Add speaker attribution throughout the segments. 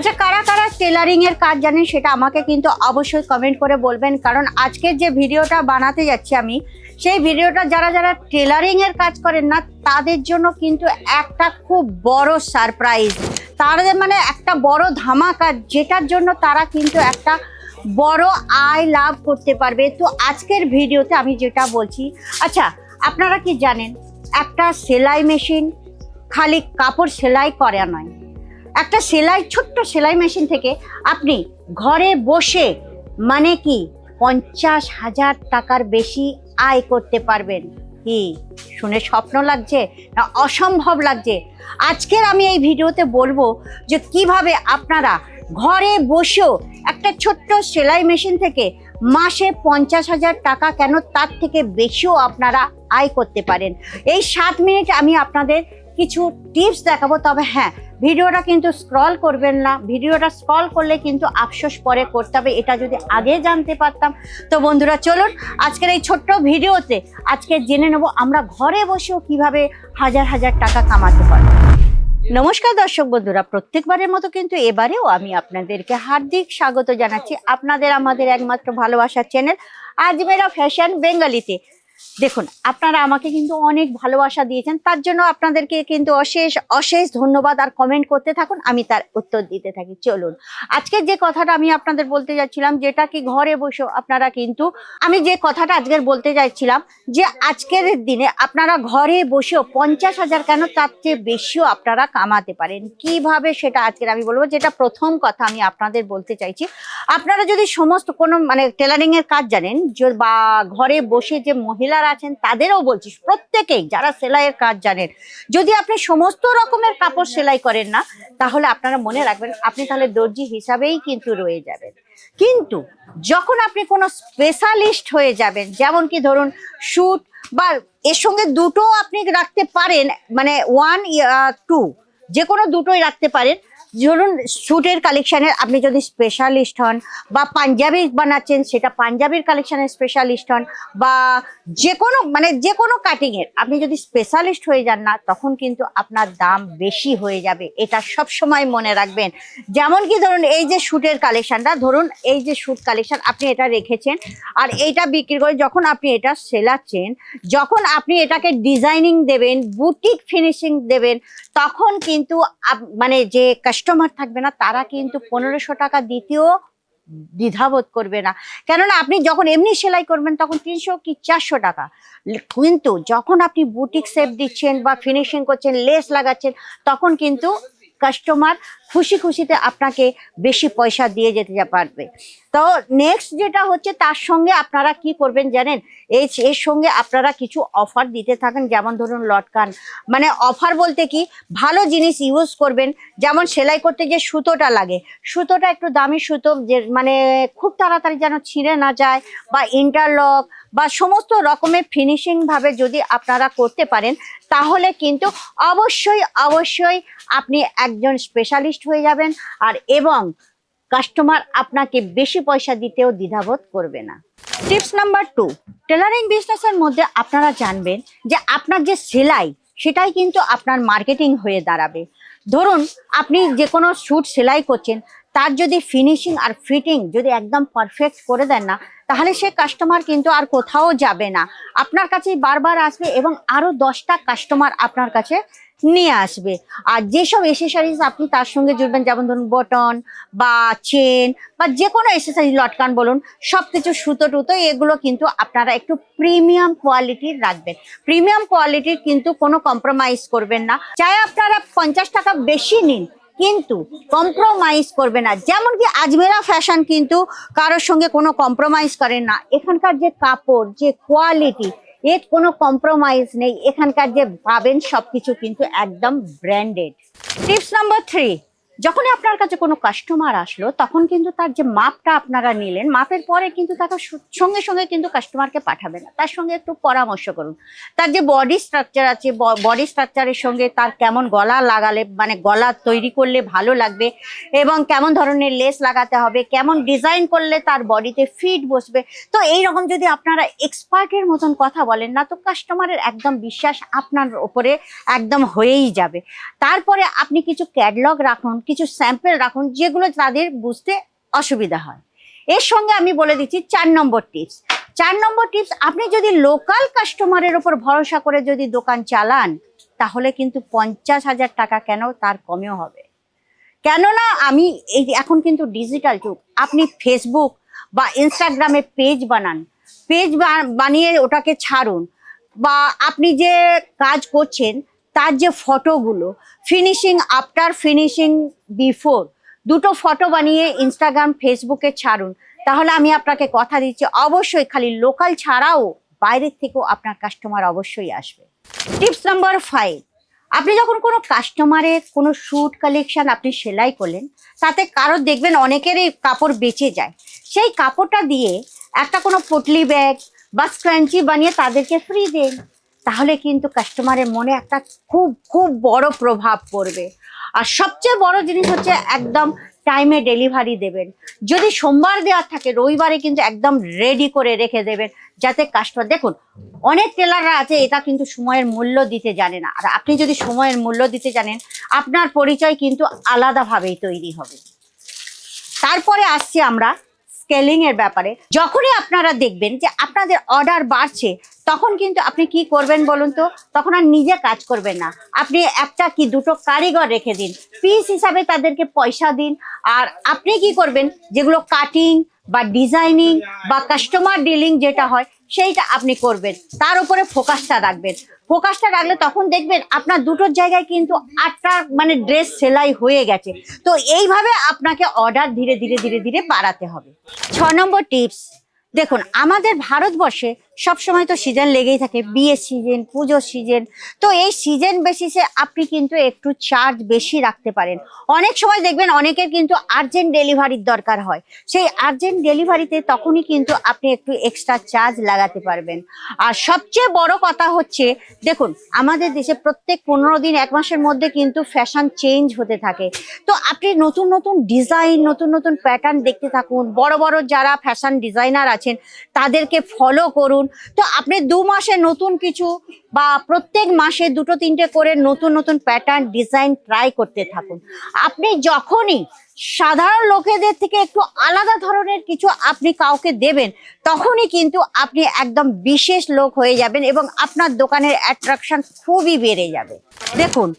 Speaker 1: আচ্ছা, কারা কারা টেলারিং এর কাজ জানেন সেটা আমাকে কিন্তু অবশ্যই কমেন্ট করে বলবেন, কারণ আজকের যে ভিডিওটা বানাতে যাচ্ছি আমি, সেই ভিডিওটা যারা যারা টেলারিং এর কাজ করেন না তাদের জন্য কিন্তু একটা খুব বড় সারপ্রাইজ, তাদের মানে একটা বড় ধামাকা, যেটার জন্য তারা কিন্তু একটা বড় আয় লাভ করতে পারবে। তো আজকের ভিডিওতে আমি যেটা বলছি, আচ্ছা আপনারা কি জানেন একটা সেলাই মেশিন খালি কাপড় সেলাই করা নয়, একটা ছোট্ট সেলাই মেশিন থেকে আপনি ঘরে বসে মানে কি 50,000 টাকার বেশি আয় করতে পারবেন। কি শুনে স্বপ্ন লাগছে না অসম্ভব লাগছে? আজকের আমি এই ভিডিওতে বলবো যে কিভাবে আপনারা ঘরে বসেও একটা ছোট্ট সেলাই মেশিন থেকে মাসে 50,000 টাকা, কেন তার থেকে বেশিও আপনারা আয় করতে পারেন। এই 7 মিনিট আমি আপনাদের কিছু টিপস দেখাবো। তবে হ্যাঁ, ভিডিওটা কিন্তু স্ক্রল করবেন না, ভিডিওটা স্ক্রল করলে কিন্তু আফসোস পরে করতে হবে, এটা যদি আগে জানতে পারতাম। তো বন্ধুরা চলুন আজকের এই ছোট্ট ভিডিওতে আজকে জেনে নেব আমরা ঘরে বসেও কিভাবে হাজার হাজার টাকা কামাতে পারব। নমস্কার দর্শক বন্ধুরা, প্রত্যেকবারের মতো কিন্তু এবারেও আমি আপনাদেরকে হার্দিক স্বাগত জানাচ্ছি আপনাদের আমাদের একমাত্র ভালোবাসার চ্যানেল আজমেরা ফ্যাশন বেঙ্গলিতে। দেখুন, আপনারা আমাকে কিন্তু অনেক ভালোবাসা দিয়েছেন, তার জন্য আপনাদেরকে কিন্তু অশেষ অশেষ ধন্যবাদ। আর কমেন্ট করতে থাকুন, আমি তার উত্তর দিতে থাকি। চলুন আজকে যে কথাটা আমি আপনাদের বলতে যাচ্ছিলাম, যেটা কি ঘরে বসেও আপনারা কিন্তু, আমি যে কথাটা আজকের বলতে চাইছিলাম যে আজকের দিনে আপনারা ঘরে বসেও 50,000 কেন তার চেয়ে বেশিও আপনারা কামাতে পারেন। কিভাবে সেটা আজকের আমি বলবো। যেটা প্রথম কথা আমি আপনাদের বলতে চাইছি, আপনারা যদি সমস্ত কোনো মানে টেলারিং এর কাজ জানেন বা ঘরে বসে যে মহিলারা আছেন তাদেরও বলছি, প্রত্যেকেই যারা সেলাইয়ের কাজ জানেন, যদি আপনি সমস্ত রকমের কাপড় সেলাই করেন না, তাহলে আপনারা মনে রাখবেন আপনি তাহলে দর্জি হিসাবেই কিন্তু রয়ে যাবেন। কিন্তু যখন আপনি কোনো স্পেশালিস্ট হয়ে যাবেন, যেমন কি ধরুন স্যুট, বা এর সঙ্গে দুটো আপনি রাখতে পারেন, মানে 1 2 যে কোনো দুটোই রাখতে পারেন। ধরুন স্যুটের কালেকশনের আপনি যদি স্পেশালিস্ট হন, বা পাঞ্জাবি বানাচ্ছেন সেটা পাঞ্জাবির কালেকশনের স্পেশালিস্ট হন, বা যে কোনো মানে যে কোনো কাটিংয়ের আপনি যদি স্পেশালিস্ট হয়ে যান না, তখন কিন্তু আপনার দাম বেশি হয়ে যাবে, এটা সব সময় মনে রাখবেন। যেমন কি ধরুন এই যে স্যুটের কালেকশনটা, ধরুন এই যে স্যুট কালেকশন আপনি এটা রেখেছেন, আর এইটা বিক্রি করে যখন আপনি এটা সেলাচ্ছেন, যখন আপনি এটাকে ডিজাইনিং দেবেন, বুটিক ফিনিশিং দেবেন, তখন কিন্তু মানে যে কাস্টমার থাকবে না তারা কিন্তু 1500 টাকা দিতেও দ্বিধাবোধ করবে না। কেননা আপনি যখন এমনি সেলাই করবেন তখন 300 কি 400 টাকা, কিন্তু যখন আপনি বুটিক শেপ দিচ্ছেন বা ফিনিশিং করছেন, লেস লাগাচ্ছেন, তখন কিন্তু কাস্টমার খুশি খুশিতে আপনাকে বেশি পয়সা দিয়ে যেতে পারবে। তো নেক্সট যেটা হচ্ছে, তার সঙ্গে আপনারা কি করবেন জানেন, এর সঙ্গে আপনারা কিছু অফার দিতে থাকেন। যেমন ধরুন লটকান, মানে অফার বলতে কি, ভালো জিনিস ইউজ করবেন। যেমন সেলাই করতে যে সুতোটা লাগে, সুতোটা একটু দামি সুতো, যে মানে খুব তাড়াতাড়ি যেন ছিঁড়ে না যায়, বা ইন্টারলক বা সমস্ত রকমের ফিনিশিং ভাবে যদি আপনারা করতে পারেন, তাহলে কিন্তু অবশ্যই অবশ্যই আপনি একজন স্পেশালিস্ট হয়ে যাবেন, আর এবং কাস্টমার আপনাকে বেশি পয়সা দিতেও দ্বিধাবোধ করবে না। টিপস নাম্বার 2, টেলারিং বিজনেসের মধ্যে আপনারা জানবেন যে আপনার যে সেলাই, সেটাই কিন্তু আপনার মার্কেটিং হয়ে দাঁড়াবে। ধরুন আপনি যে কোনো স্যুট সেলাই করছেন, তার যদি ফিনিশিং আর ফিটিং যদি একদম পারফেক্ট করে দেন না, তাহলে সে কাস্টমার কিন্তু আর কোথাও যাবে না, আপনার কাছেই বারবার আসবে, এবং আরো 10টা কাস্টমার আপনার কাছে নিয়ে আসবে। আর যেসব এসেসারিজ আপনি তার সঙ্গে জুড়বেন, যেমন ধরুন বটন বা চেন বা যে কোনো এসেসারিজ, লটকান বলুন, সবকিছু সুতো টুতো, এগুলো কিন্তু আপনারা একটু প্রিমিয়াম কোয়ালিটির রাখবেন। প্রিমিয়াম কোয়ালিটির কিন্তু কোনো কম্প্রোমাইজ করবেন না। চাই আপনারা 50 টাকা বেশি নিন, কিন্তু কম্প্রোমাইজ করবে না। যেমন কি আজমেরা ফ্যাশন কিন্তু কারোর সঙ্গে কোনো কম্প্রোমাইজ করেন না। এখানকার যে কাপড়, যে কোয়ালিটি, এর কোনো কম্প্রোমাইজ নেই। এখানকার যে পাবেন সবকিছু কিন্তু একদম ব্র্যান্ডেড। টিপস নাম্বার 3, যখনই আপনার কাছে কোনো কাস্টমার আসলো, তখন কিন্তু তার যে মাপটা আপনারা নিলেন, মাপের পরে কিন্তু তাকে সঙ্গে সঙ্গে কিন্তু কাস্টমারকে পাঠাবেন না, তার সঙ্গে একটু পরামর্শ করুন। তার যে বডি স্ট্রাকচার আছে, বডি স্ট্রাকচারের সঙ্গে তার কেমন গলা লাগালে, মানে গলা তৈরি করলে ভালো লাগবে, এবং কেমন ধরনের লেস লাগাতে হবে, কেমন ডিজাইন করলে তার বডিতে ফিট বসবে। তো এইরকম যদি আপনারা এক্সপার্টের মতন কথা বলেন না, তো কাস্টমারের একদম বিশ্বাস আপনার ওপরে একদম হয়েই যাবে। তারপরে আপনি কিছু ক্যাটালগ রাখুন, কিছু স্যাম্পল রাখুন যেগুলো তাদের বুঝতে অসুবিধা হয়। এর সঙ্গে আমি বলে দিচ্ছি 4 নম্বর টিপস। 4 নম্বর টিপস, আপনি যদি লোকাল কাস্টমারের উপর ভরসা করে যদি দোকান চালান তাহলে কিন্তু 50,000 টাকা কেন তার কমেও হবে। কেননা আমি এই এখন কিন্তু ডিজিটাল যুগ, আপনি ফেসবুক বা ইনস্টাগ্রামে পেজ বানান, পেজ বানিয়ে ওটাকে ছাড়ুন, বা আপনি যে কাজ করছেন তার যে ফটোগুলো ফিনিশিং আফটার ফিনিশিং বিফোর দুটো ফটো বানিয়ে ইনস্টাগ্রাম ফেসবুকে ছাড়ুন, তাহলে আমি আপনাকে কথা দিচ্ছি অবশ্যই খালি লোকাল ছাড়াও বাইরের থেকেও আপনার কাস্টমার অবশ্যই আসবে। টিপস নাম্বার 5, আপনি যখন কোনো কাস্টমারের কোনো স্যুট কালেকশন আপনি সেলাই করলেন, তাতে কারো দেখবেন অনেকেরই কাপড় বেঁচে যায়, সেই কাপড়টা দিয়ে একটা কোনো পুটলি ব্যাগ বা স্ক্রাঞ্চি বানিয়ে তাদেরকে ফ্রি দেন, তাহলে কিন্তু কাস্টমারের মনে একটা খুব খুব বড় প্রভাব পড়বে। আর সবচেয়ে বড় জিনিস হচ্ছে একদম টাইমে ডেলিভারি দেবেন। যদি সোমবার দেওয়ার থাকে রবিবারে কিন্তু একদম রেডি করে রেখে দেবেন, যাতে কাস্টমার দেখুন অনেক টেলাররা আছে এটা কিন্তু সময়ের মূল্য দিতে জানে না, আর আপনি যদি সময়ের মূল্য দিতে জানেন আপনার পরিচয় কিন্তু আলাদাভাবেই তৈরি হবে। তারপরে আসছি আমরা স্কেলিং এর ব্যাপারে। যখনই আপনারা দেখবেন যে আপনাদের অর্ডার বাড়ছে তখন কিন্তু আপনি কি করবেন বলুন তো, তখন আর নিজে কাজ করবেন না, আপনি একটা কি দুটো কারিগর রেখে দিন, পিস হিসাবে তাদেরকে পয়সা দিন। আর আপনি কি করবেন, যেগুলো কাটিং বা ডিজাইনিং বা কাস্টমার ডিলিং যেটা হয় সেইটা আপনি করবেন, তার উপরে ফোকাসটা রাখবেন। ফোকাসটা রাখলে তখন দেখবেন আপনার দুটোর জায়গায় কিন্তু 8টা মানে ড্রেস সেলাই হয়ে গেছে। তো এইভাবে আপনাকে অর্ডার ধীরে ধীরে ধীরে ধীরে বাড়াতে হবে। 6 নম্বর টিপস, দেখুন আমাদের ভারতবর্ষে সবসময় তো সিজন লেগেই থাকে, বিয়ের সিজন, পুজোর সিজন, তো এই সিজন বেসিসে আপনি কিন্তু একটু চার্জ বেশি রাখতে পারেন। অনেক সময় দেখবেন অনেকের কিন্তু আর্জেন্ট ডেলিভারির দরকার হয়, সেই আর্জেন্ট ডেলিভারিতে তখনই কিন্তু আপনি একটু এক্সট্রা চার্জ লাগাতে পারবেন। আর সবচেয়ে বড় কথা হচ্ছে দেখুন আমাদের দেশে প্রত্যেক 15 দিন 1 মাসের মধ্যে কিন্তু ফ্যাশন চেঞ্জ হতে থাকে, তো আপনি নতুন নতুন ডিজাইন নতুন নতুন প্যাটার্ন দেখতে থাকুন, বড় বড় যারা ফ্যাশন ডিজাইনার আছেন তাদেরকে ফলো করুন। তো আপনি 2 মাসে নতুন কিছু বা প্রত্যেক মাসে 2-3টে করে নতুন নতুন প্যাটার্ন ডিজাইন ট্রাই করতে থাকুন। আপনি যখনই সাধারণ লোকেদের থেকে একটু আলাদা ধরনের কিছু আপনি কাউকে দেবেন তখনই কিন্তু আপনি একদম বিশেষ লোক হয়ে যাবেন এবং আপনার দোকানের অ্যাট্রাকশন খুবই বেড়ে যাবে। দেখুন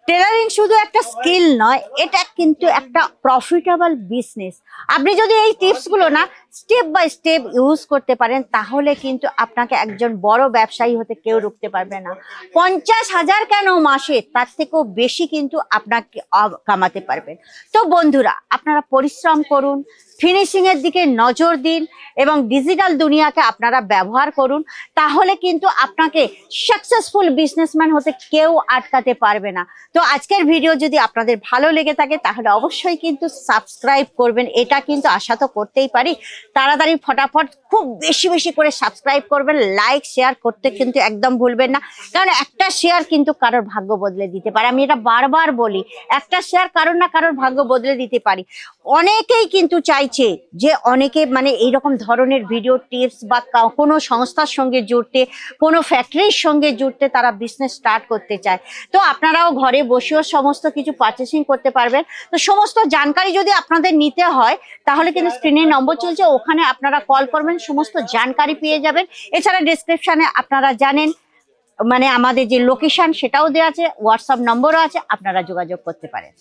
Speaker 1: টেলারিং শুধু একটা স্কিল নয়, এটা কিন্তু একটা প্রফিটেবল বিজনেস। আপনি যদি এই টিপসগুলো না স্টেপ বাই স্টেপ ইউজ করতে পারেন তাহলে কিন্তু আপনাকে একজন বড় ব্যবসায়ী হতে কেউ রুখতে পারবে না। 50,000 কেন মাসে, তার থেকেও বেশি কিন্তু আপনাকে কামাতে পারবেন। তো বন্ধুরা আপনারা পরিশ্রম করুন, ফিনিশিং এর দিকে নজর দিন এবং ডিজিটাল দুনিয়াকে আপনারা ব্যবহার করুন, তাহলে কিন্তু আপনাকে সাকসেসফুল বিজনেসম্যান হতে কেউ আটকাতে পারবে না। তো আজকের ভিডিও যদি আপনাদের ভালো লেগে থাকে তাহলে অবশ্যই কিন্তু সাবস্ক্রাইব করবেন, এটা কিন্তু আশা তো করতেই পারি। তাড়াতাড়ি ফটাফট খুব বেশি বেশি করে সাবস্ক্রাইব করবেন, লাইক শেয়ার করতে কিন্তু একদম ভুলবেন না, কারণ একটা শেয়ার কিন্তু কারোর ভাগ্য বদলে দিতে পারে। আমি এটা বারবার বলি, একটা শেয়ার কারোর না কারোর ভাগ্য বদলে দিতে পারি। অনেকেই কিন্তু চাইছে যে অনেকে মানে এইরকম ধরনের ভিডিও টিপস বা কোনো সংস্থার সঙ্গে জুড়তে, কোনো ফ্যাক্টরির সঙ্গে জুড়তে তারা বিজনেস স্টার্ট করতে চায়। তো আপনারাও ঘরে বসেও সমস্ত কিছু পারচেসিং করতে পারবেন। তো সমস্ত জানকারি যদি আপনাদের নিতে হয় তাহলে কিন্তু স্ক্রিনে নম্বর চলছে, ওখানে আপনারা কল করবেন, সমস্ত জানকারি পেয়ে যাবেন। এছাড়া ডেসক্রিপশনে আপনারা জানেন মানে আমাদের যে লোকেশন সেটাও দেওয়া আছে, হোয়াটসঅ্যাপ নম্বরও আছে, আপনারা যোগাযোগ করতে পারেন।